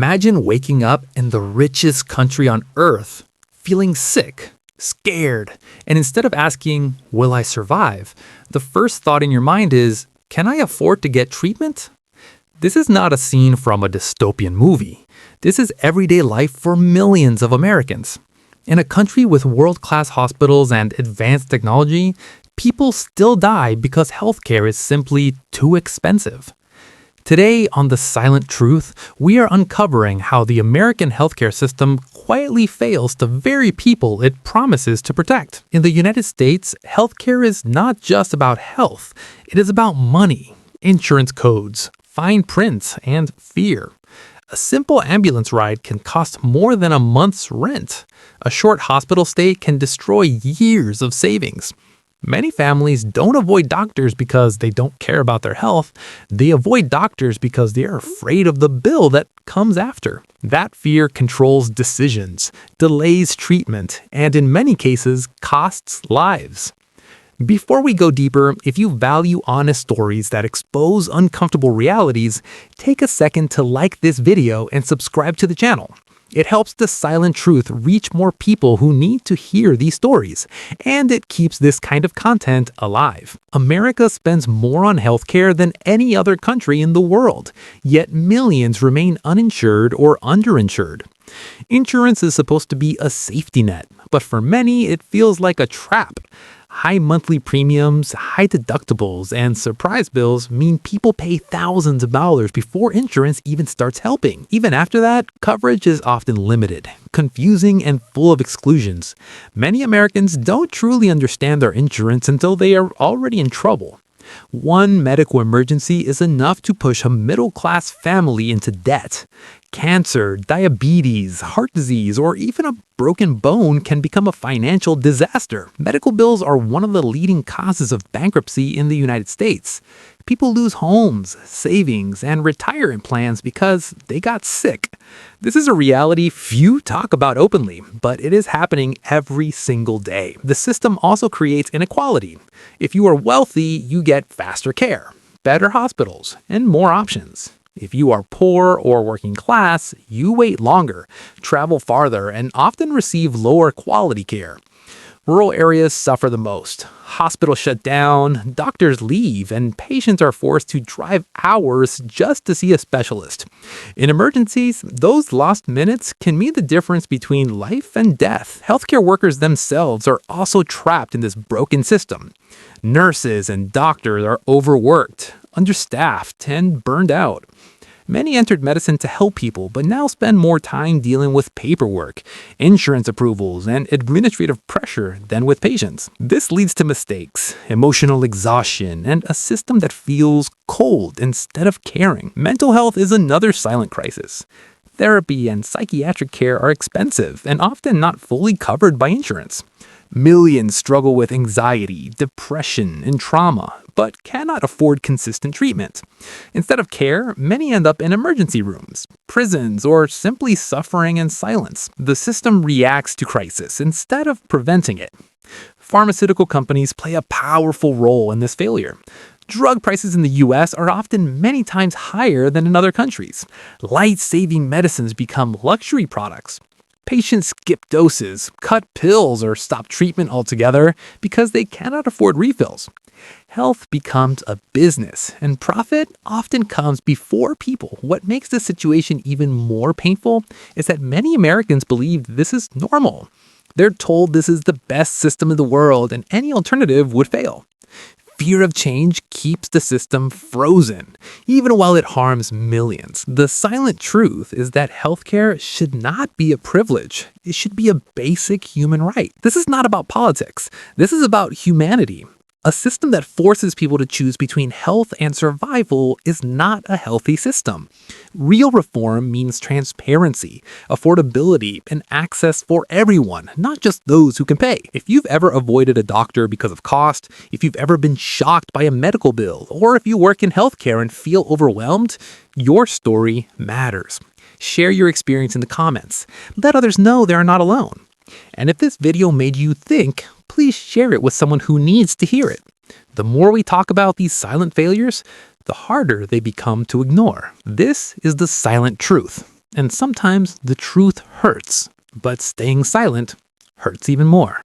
Imagine waking up in the richest country on earth, feeling sick, scared, and instead of asking, will I survive? The first thought in your mind is, can I afford to get treatment? This is not a scene from a dystopian movie. This is everyday life for millions of Americans. In a country with world-class hospitals and advanced technology, people still die because healthcare is simply too expensive. Today on The Silent Truth, we are uncovering how the American healthcare system quietly fails the very people it promises to protect. In the United States, healthcare is not just about health. It is about money, insurance codes, fine print, and fear. A simple ambulance ride can cost more than a month's rent. A short hospital stay can destroy years of savings. Many families don't avoid doctors because they don't care about their health. They avoid doctors because they are afraid of the bill that comes after. That fear controls decisions, delays treatment, and in many cases, costs lives. Before we go deeper, if you value honest stories that expose uncomfortable realities, take a second to like this video and subscribe to the channel. It helps The Silent Truth reach more people who need to hear these stories, and it keeps this kind of content alive. America spends more on healthcare than any other country in the world, yet millions remain uninsured or underinsured. Insurance is supposed to be a safety net, but for many it feels like a trap. High monthly premiums, high deductibles, and surprise bills mean people pay thousands of dollars before insurance even starts helping. Even after that, coverage is often limited, confusing, and full of exclusions. Many Americans don't truly understand their insurance until they are already in trouble. One medical emergency is enough to push a middle-class family into debt. Cancer, diabetes, heart disease, or even a broken bone can become a financial disaster. Medical bills are one of the leading causes of bankruptcy in the United States. People lose homes, savings, and retirement plans because they got sick. This is a reality few talk about openly, but it is happening every single day. The system also creates inequality. If you are wealthy, you get faster care, better hospitals, and more options. If you are poor or working class, you wait longer, travel farther, and often receive lower quality care. Rural areas suffer the most. Hospitals shut down, doctors leave, and patients are forced to drive hours just to see a specialist. In emergencies, those lost minutes can mean the difference between life and death. Healthcare workers themselves are also trapped in this broken system. Nurses and doctors are overworked, understaffed, and burned out. Many entered medicine to help people, but now spend more time dealing with paperwork, insurance approvals, and administrative pressure than with patients. This leads to mistakes, emotional exhaustion, and a system that feels cold instead of caring. Mental health is another silent crisis. Therapy and psychiatric care are expensive and often not fully covered by insurance. Millions struggle with anxiety, depression, and trauma, but cannot afford consistent treatment. Instead of care, many end up in emergency rooms, prisons, or simply suffering in silence. The system reacts to crisis instead of preventing it. Pharmaceutical companies play a powerful role in this failure. Drug prices in the US are often many times higher than in other countries. Life-saving medicines become luxury products. Patients skip doses, cut pills, or stop treatment altogether because they cannot afford refills. Health becomes a business, and profit often comes before people. What makes this situation even more painful is that many Americans believe this is normal. They're told this is the best system in the world, and any alternative would fail. Fear of change keeps the system frozen, even while it harms millions. The silent truth is that healthcare should not be a privilege. It should be a basic human right. This is not about politics. This is about humanity. A system that forces people to choose between health and survival is not a healthy system. Real reform means transparency, affordability, and access for everyone, not just those who can pay. If you've ever avoided a doctor because of cost, if you've ever been shocked by a medical bill, or if you work in healthcare and feel overwhelmed, your story matters. Share your experience in the comments. Let others know they are not alone. And if this video made you think, please share it with someone who needs to hear it. The more we talk about these silent failures, the harder they become to ignore. This is The Silent Truth. And sometimes the truth hurts, but staying silent hurts even more.